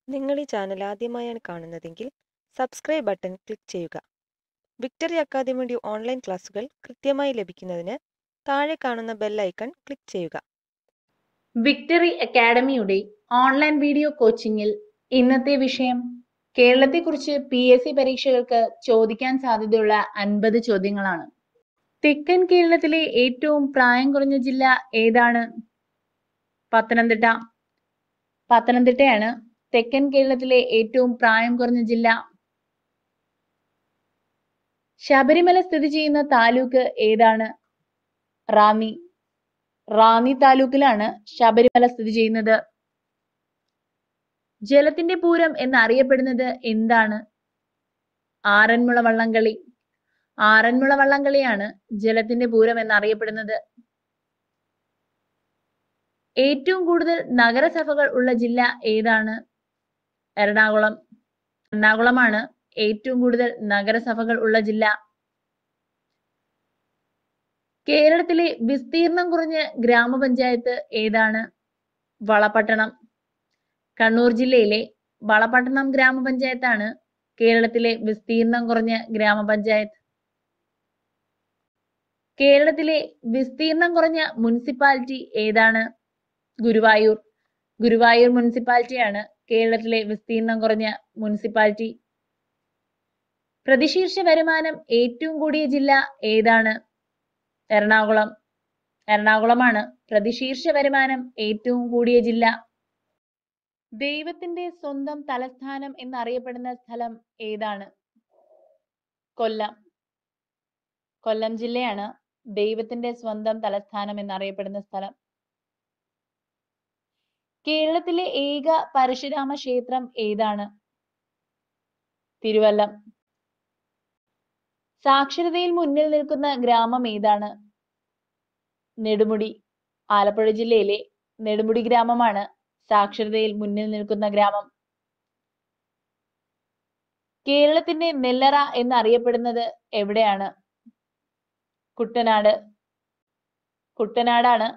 നിങ്ങൾ ഈ ചാനൽ ആദ്യമായാണ് കാണുന്നതെങ്കിൽ സബ്സ്ക്രൈബ് ബട്ടൺ ക്ലിക്ക് ചെയ്യുക. വിക്ടറി അക്കാദമിയുടെ ഓൺലൈൻ ക്ലാസുകൾ കൃത്യമായി ലഭിക്കുന്നതിന് താഴെ കാണുന്ന ബെൽ ഐക്കൺ ക്ലിക്ക് ചെയ്യുക. വിക്ടറി അക്കാഡമിയുടെ ഓൺലൈൻ വീഡിയോ കോച്ചിങ്ങിൽ ഇന്നത്തെ വിഷയം കേരളത്തെക്കുറിച്ച് PSC പരീക്ഷകൾക്ക് ചോദിക്കാൻ സാധ്യതയുള്ള 50 ചോദ്യങ്ങളാണ്. തെക്കൻ കേരളത്തിലെ ഏറ്റവും പ്രായം കുറഞ്ഞ ജില്ല ഏതാണ്? പത്തനംതിട്ട. പത്തനംതിട്ടയാണ് തെക്കൻ കേരളത്തിലെ ഏറ്റവും പ്രായം കുറഞ്ഞ ജില്ല. ശബരിമല സ്ഥിതി ചെയ്യുന്ന താലൂക്ക് ഏതാണ്? റാന്നി. റാന്നി താലൂക്കിലാണ് ശബരിമല സ്ഥിതി ചെയ്യുന്നത്. ജലത്തിന്റെ പൂരം എന്നറിയപ്പെടുന്നത് എന്താണ്? ആറന്മുള വള്ളംകളി. ആറന്മുള വള്ളംകളിയാണ് ജലത്തിന്റെ പൂരം എന്നറിയപ്പെടുന്നത്. ഏറ്റവും കൂടുതൽ നഗരസഭകൾ ഉള്ള ജില്ല ഏതാണ്? എറണാകുളം. എറണാകുളമാണ് ഏറ്റവും കൂടുതൽ നഗരസഭകൾ ഉള്ള ജില്ല. കേരളത്തിലെ വിസ്തീർണം കുറഞ്ഞ ഗ്രാമപഞ്ചായത്ത് ഏതാണ്? വളപട്ടണം. കണ്ണൂർ ജില്ലയിലെ വളപട്ടണം ഗ്രാമപഞ്ചായത്താണ് കേരളത്തിലെ വിസ്തീർണം കുറഞ്ഞ ഗ്രാമപഞ്ചായത്ത്. കേരളത്തിലെ വിസ്തീർണം കുറഞ്ഞ മുനിസിപ്പാലിറ്റി ഏതാണ്? ഗുരുവായൂർ. ഗുരുവായൂർ മുനിസിപ്പാലിറ്റിയാണ് കേരളത്തിലെ വിസ്തീർണം കുറഞ്ഞ മുനിസിപ്പാലിറ്റി. പ്രതിശീർഷ വരുമാനം ഏറ്റവും കൂടിയ ജില്ല ഏതാണ്? എറണാകുളം. എറണാകുളമാണ് പ്രതിശീർഷ വരുമാനം ഏറ്റവും കൂടിയ ജില്ല. ദൈവത്തിന്റെ സ്വന്തം തലസ്ഥാനം എന്നറിയപ്പെടുന്ന സ്ഥലം ഏതാണ്? കൊല്ലം. കൊല്ലം ജില്ലയാണ് ദൈവത്തിന്റെ സ്വന്തം തലസ്ഥാനം എന്നറിയപ്പെടുന്ന സ്ഥലം. കേരളത്തിലെ ഏക പരശുരാമ ക്ഷേത്രം ഏതാണ്? തിരുവല്ലം. സാക്ഷരതയിൽ മുന്നിൽ നിൽക്കുന്ന ഗ്രാമം ഏതാണ്? നെടുമുടി. ആലപ്പുഴ ജില്ലയിലെ നെടുമുടി ഗ്രാമമാണ് സാക്ഷരതയിൽ മുന്നിൽ നിൽക്കുന്ന ഗ്രാമം. കേരളത്തിന്റെ നെല്ലറ എന്നറിയപ്പെടുന്നത് എവിടെയാണ്? കുട്ടനാട്. കുട്ടനാടാണ്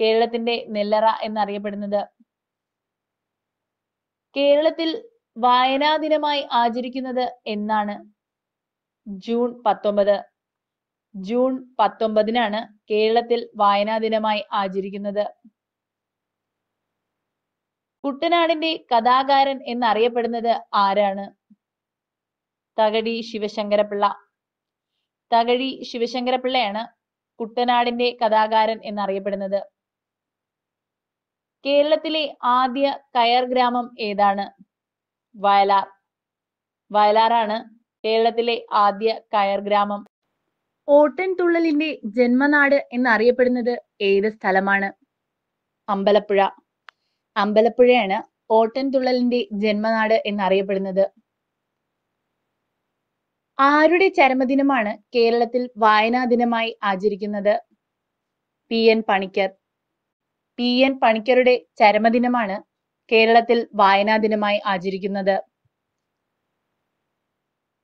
കേരളത്തിന്റെ നെല്ലറ എന്നറിയപ്പെടുന്നത്. കേരളത്തിൽ വായനാ ദിനമായി ആചരിക്കുന്നത് എന്നാണ്? ജൂൺ 19. ജൂൺ 19-നാണ് കേരളത്തിൽ വായനാ ദിനമായി ആചരിക്കുന്നത്. കുട്ടനാടിന്റെ കഥാകാരൻ എന്നറിയപ്പെടുന്നത് ആരാണ്? തകഴി ശിവശങ്കരപിള്ള. തകഴി ശിവശങ്കരപിള്ളയാണ് കുട്ടനാടിന്റെ കഥാകാരൻ എന്നറിയപ്പെടുന്നത്. കേരളത്തിലെ ആദ്യ കയർ ഗ്രാമം ഏതാണ്? വയലാർ. വയലാറാണ് കേരളത്തിലെ ആദ്യ കയർ ഗ്രാമം. ഓട്ടൻതുള്ളലിന്റെ ജന്മനാട് എന്നറിയപ്പെടുന്നത് ഏത് സ്ഥലമാണ്? അമ്പലപ്പുഴ. അമ്പലപ്പുഴയാണ് ഓട്ടൻതുള്ളലിന്റെ ജന്മനാട് എന്നറിയപ്പെടുന്നത്. ആരുടെ ചരമദിനമാണ് കേരളത്തിൽ വായനാ ദിനമായി ആചരിക്കുന്നത്? PN പണിക്കർ. PN പണിക്കരുടെ ചരമദിനമാണ് കേരളത്തിൽ വായനാ ദിനമായി ആചരിക്കുന്നത്.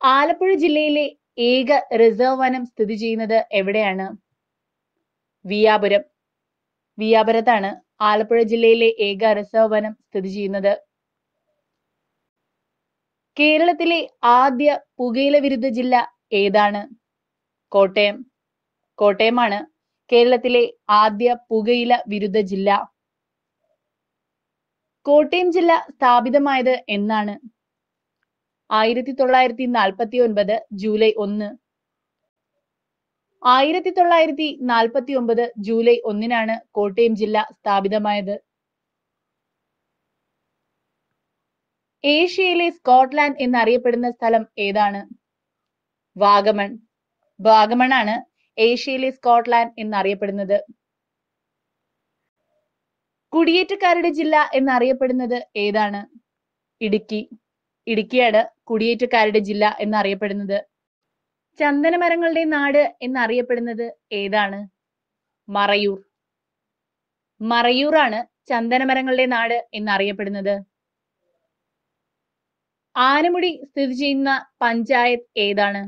ആലപ്പുഴ ജില്ലയിലെ ഏക റിസർവ് വനം സ്ഥിതി ചെയ്യുന്നത് എവിടെയാണ്? വിയാപുരം. വിയാപുരത്താണ് ആലപ്പുഴ ജില്ലയിലെ ഏക റിസർവ് വനം സ്ഥിതി ചെയ്യുന്നത്. കേരളത്തിലെ ആദ്യ പുകയില വിരുദ്ധ ജില്ല ഏതാണ്? കോട്ടയം. കോട്ടയമാണ് കേരളത്തിലെ ആദ്യ പുകയില വിരുദ്ധ ജില്ല. കോട്ടയം ജില്ല സ്ഥാപിതമായത് എന്നാണ്? 1949 ജൂലൈ 1. 1949 ജൂലൈ 1-നാണ് കോട്ടയം ജില്ല സ്ഥാപിതമായത്. ഏഷ്യയിലെ സ്കോട്ട്ലാൻഡ് എന്നറിയപ്പെടുന്ന സ്ഥലം ഏതാണ്? വാഗമൺ. വാഗമണാണ് ഏഷ്യയിലെ സ്കോട്ട്ലാൻഡ് എന്നറിയപ്പെടുന്നത്. കുടിയേറ്റക്കാരുടെ ജില്ല എന്നറിയപ്പെടുന്നത് ഏതാണ്? ഇടുക്കി. ഇടുക്കിയാണ് കുടിയേറ്റക്കാരുടെ ജില്ല എന്നറിയപ്പെടുന്നത്. ചന്ദനമരങ്ങളുടെ നാട് എന്നറിയപ്പെടുന്നത് ഏതാണ്? മറയൂർ. മറയൂറാണ് ചന്ദനമരങ്ങളുടെ നാട് എന്നറിയപ്പെടുന്നത്. ആനമുടി സ്ഥിതി ചെയ്യുന്ന പഞ്ചായത്ത് ഏതാണ്?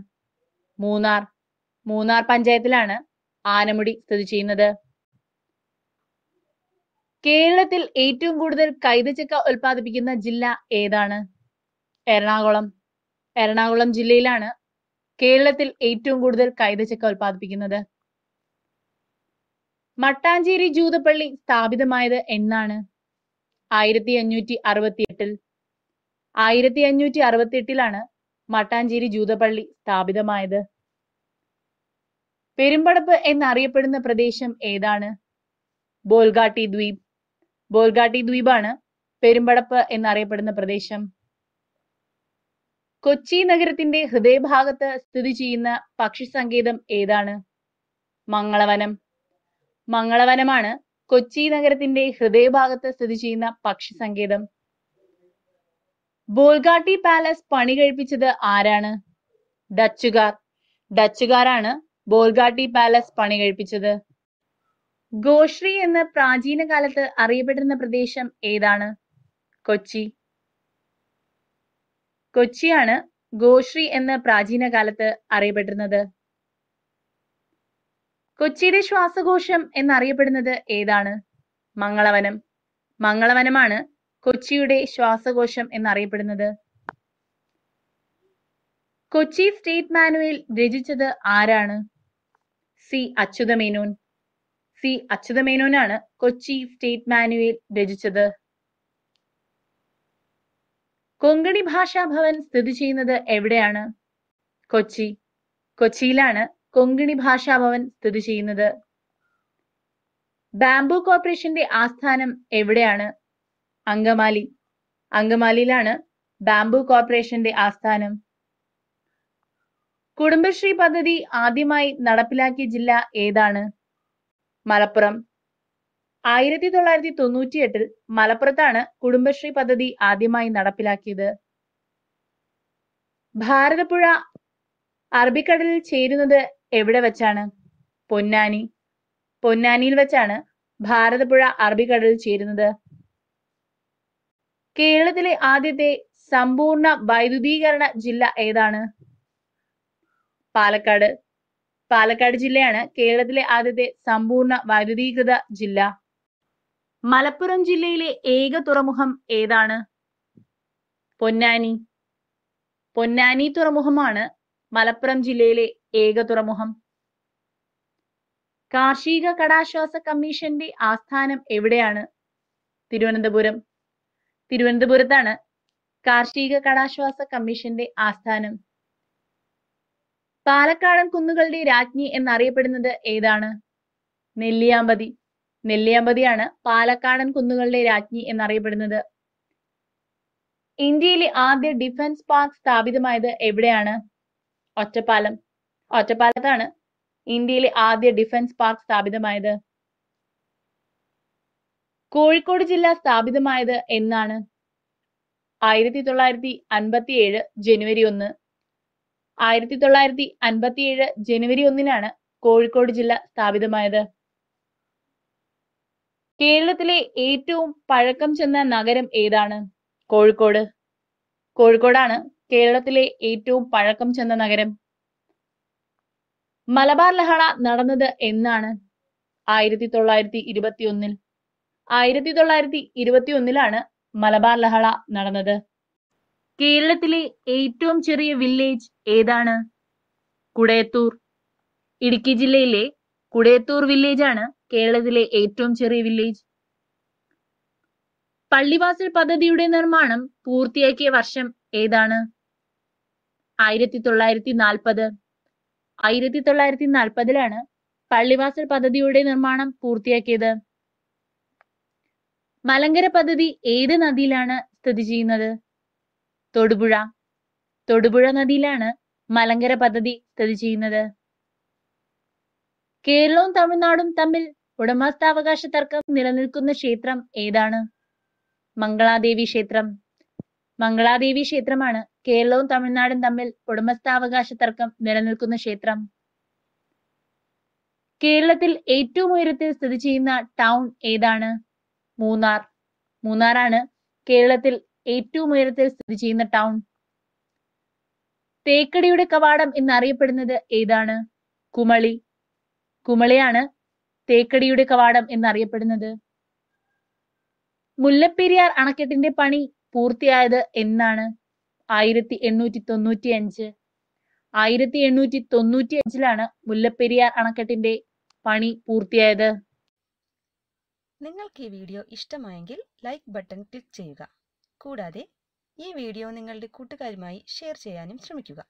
മൂന്നാർ. മൂന്നാർ പഞ്ചായത്തിലാണ് ആനമുടി സ്ഥിതി ചെയ്യുന്നത്. കേരളത്തിൽ ഏറ്റവും കൂടുതൽ കൈതച്ചക്ക ഉൽപ്പാദിപ്പിക്കുന്ന ജില്ല ഏതാണ്? എറണാകുളം. എറണാകുളം ജില്ലയിലാണ് കേരളത്തിൽ ഏറ്റവും കൂടുതൽ കൈതച്ചക്ക ഉൽപ്പാദിപ്പിക്കുന്നത്. മട്ടാഞ്ചേരി ജൂതപ്പള്ളി സ്ഥാപിതമായത് എന്നാണ്? 1568. 1568 മട്ടാഞ്ചേരി ജൂതപ്പള്ളി സ്ഥാപിതമായത്. പെരുമ്പടപ്പ് എന്നറിയപ്പെടുന്ന പ്രദേശം ഏതാണ്? ബോൾഗാട്ടി ദ്വീപ്. ബോൾഗാട്ടി ദ്വീപാണ് പെരുമ്പടപ്പ് എന്നറിയപ്പെടുന്ന പ്രദേശം. കൊച്ചി നഗരത്തിന്റെ ഹൃദയഭാഗത്ത് സ്ഥിതി ചെയ്യുന്ന പക്ഷി സങ്കേതം ഏതാണ്? മംഗളവനം. മംഗളവനമാണ് കൊച്ചി നഗരത്തിന്റെ ഹൃദയഭാഗത്ത് സ്ഥിതി ചെയ്യുന്ന പക്ഷി സങ്കേതം. ബോൾഗാട്ടി പാലസ് പണി കഴിപ്പിച്ചത് ആരാണ്? ഡച്ചുകാർ. ഡച്ചുകാരാണ് ബോൾഗാട്ടി പാലസ് പണി കഴിപ്പിച്ചത്. ഗോശ്രീ എന്ന് പ്രാചീന കാലത്ത് അറിയപ്പെട്ടിരുന്ന പ്രദേശം ഏതാണ്? കൊച്ചി. കൊച്ചിയാണ് ഗോശ്രീ എന്ന് പ്രാചീന കാലത്ത് അറിയപ്പെട്ടിരുന്നത്. കൊച്ചിയുടെ ശ്വാസകോശം എന്നറിയപ്പെടുന്നത് ഏതാണ്? മംഗളവനം. മംഗളവനമാണ് കൊച്ചിയുടെ ശ്വാസകോശം എന്നറിയപ്പെടുന്നത്. കൊച്ചി സ്റ്റേറ്റ് മാനുവൽ രചിച്ചത് ആരാണ്? സി അച്യുതമേനോൻ. സി അച്യുതമേനോനാണ് കൊച്ചി സ്റ്റേറ്റ് മാനുവൽ രചിച്ചത്. കൊങ്കണി ഭാഷാ ഭവൻ സ്ഥിതി ചെയ്യുന്നത് എവിടെയാണ്? കൊച്ചി. കൊച്ചിയിലാണ് കൊങ്കണി ഭാഷാ ഭവൻ സ്ഥിതി ചെയ്യുന്നത്. ബാംബു കോർപ്പറേഷന്റെ ആസ്ഥാനം എവിടെയാണ്? അങ്കമാലി. അങ്കമാലിയിലാണ് ബാംബു കോർപ്പറേഷന്റെ ആസ്ഥാനം. കുടുംബശ്രീ പദ്ധതി ആദ്യമായി നടപ്പിലാക്കിയ ജില്ല ഏതാണ്? മലപ്പുറം. 1998 മലപ്പുറത്താണ് കുടുംബശ്രീ പദ്ധതി ആദ്യമായി നടപ്പിലാക്കിയത്. ഭാരതപ്പുഴ അറബിക്കടലിൽ ചേരുന്നത് എവിടെ വെച്ചാണ്? പൊന്നാനി. പൊന്നാനിയിൽ വെച്ചാണ് ഭാരതപ്പുഴ അറബിക്കടലിൽ ചേരുന്നത്. കേരളത്തിലെ ആദ്യത്തെ സമ്പൂർണ്ണ വൈദ്യുതീകരണ ജില്ല ഏതാണ്? പാലക്കാട്. പാലക്കാട് ജില്ലയാണ് കേരളത്തിലെ ആദ്യത്തെ സമ്പൂർണ്ണ വൈദ്യുതീകൃത ജില്ല. മലപ്പുറം ജില്ലയിലെ ഏക തുറമുഖം ഏതാണ്? പൊന്നാനി. പൊന്നാനി തുറമുഖമാണ് മലപ്പുറം ജില്ലയിലെ ഏക തുറമുഖം. കാർഷിക കടാശ്വാസ കമ്മീഷന്റെ ആസ്ഥാനം എവിടെയാണ്? തിരുവനന്തപുരം. തിരുവനന്തപുരത്താണ് കാർഷിക കടാശ്വാസ കമ്മീഷന്റെ ആസ്ഥാനം. പാലക്കാടൻ കുന്നുകളുടെ രാജ്ഞി എന്നറിയപ്പെടുന്നത് ഏതാണ്? നെല്ലിയാമ്പതി. നെല്ലിയാമ്പതിയാണ് പാലക്കാടൻ കുന്നുകളുടെ രാജ്ഞി എന്നറിയപ്പെടുന്നത്. ഇന്ത്യയിലെ ആദ്യ ഡിഫൻസ് പാർക്ക് സ്ഥാപിതമായത് എവിടെയാണ്? ഒറ്റപ്പാലം. ഒറ്റപ്പാലത്താണ് ഇന്ത്യയിലെ ആദ്യ ഡിഫൻസ് പാർക്ക് സ്ഥാപിതമായത്. കോഴിക്കോട് ജില്ല സ്ഥാപിതമായത് എന്നാണ്? 1957 ജനുവരി 1. 1957 ജനുവരി 1 കോഴിക്കോട് ജില്ല സ്ഥാപിതമായത്. കേരളത്തിലെ ഏറ്റവും പഴക്കം ചെന്ന നഗരം ഏതാണ്? കോഴിക്കോട്. കോഴിക്കോടാണ് കേരളത്തിലെ ഏറ്റവും പഴക്കം ചെന്ന നഗരം. മലബാർ ലഹള നടന്നത് എന്നാണ്? 1921. 1921 മലബാർ ലഹള നടന്നത്. കേരളത്തിലെ ഏറ്റവും ചെറിയ വില്ലേജ് ഏതാണ്? കുടയത്തൂർ. ഇടുക്കി ജില്ലയിലെ കുടയത്തൂർ വില്ലേജ് ആണ് കേരളത്തിലെ ഏറ്റവും ചെറിയ വില്ലേജ്. പള്ളിവാസൽ പദ്ധതിയുടെ നിർമ്മാണം പൂർത്തിയാക്കിയ വർഷം ഏതാണ്? 1940. 1940 പള്ളിവാസൽ പദ്ധതിയുടെ നിർമ്മാണം പൂർത്തിയാക്കിയത്. മലങ്കര പദ്ധതി ഏത് നദിയിലാണ് സ്ഥിതി ചെയ്യുന്നത്? തൊടുപുഴ. തൊടുപുഴ നദിയിലാണ് മലങ്കര പദ്ധതി സ്ഥിതി ചെയ്യുന്നത്. കേരളവും തമിഴ്നാടും തമ്മിൽ ഉടമസ്ഥാവകാശ തർക്കം നിലനിൽക്കുന്ന ക്ഷേത്രം ഏതാണ്? മംഗളാദേവി ക്ഷേത്രം. മംഗളാദേവി ക്ഷേത്രമാണ് കേരളവും തമിഴ്നാടും തമ്മിൽ ഉടമസ്ഥാവകാശ തർക്കം നിലനിൽക്കുന്ന ക്ഷേത്രം. കേരളത്തിൽ ഏറ്റവും ഉയരത്തിൽ സ്ഥിതി ചെയ്യുന്ന ടൗൺ ഏതാണ്? മൂന്നാർ. മൂന്നാറാണ് കേരളത്തിൽ ഏറ്റവും ഉയരത്തിൽ സ്ഥിതി ചെയ്യുന്ന ടൗൺ. തേക്കടിയുടെ കവാടം എന്നറിയപ്പെടുന്നത് ഏതാണ്? കുമളി. കുമളിയാണ് തേക്കടിയുടെ കവാടം എന്നറിയപ്പെടുന്നത്. മുല്ലപ്പെരിയാർ അണക്കെട്ടിന്റെ പണി പൂർത്തിയായത് എന്നാണ്? 1895. 1895 മുല്ലപ്പെരിയാർ അണക്കെട്ടിന്റെ പണി പൂർത്തിയായത്. നിങ്ങൾക്ക് ഈ വീഡിയോ ഇഷ്ടമായെങ്കിൽ ലൈക്ക് ബട്ടൺ ക്ലിക്ക് ചെയ്യുക. കൂടാതെ ഈ വീഡിയോ നിങ്ങളുടെ കൂട്ടുകാരുമായി ഷെയർ ചെയ്യാനും ശ്രമിക്കുക.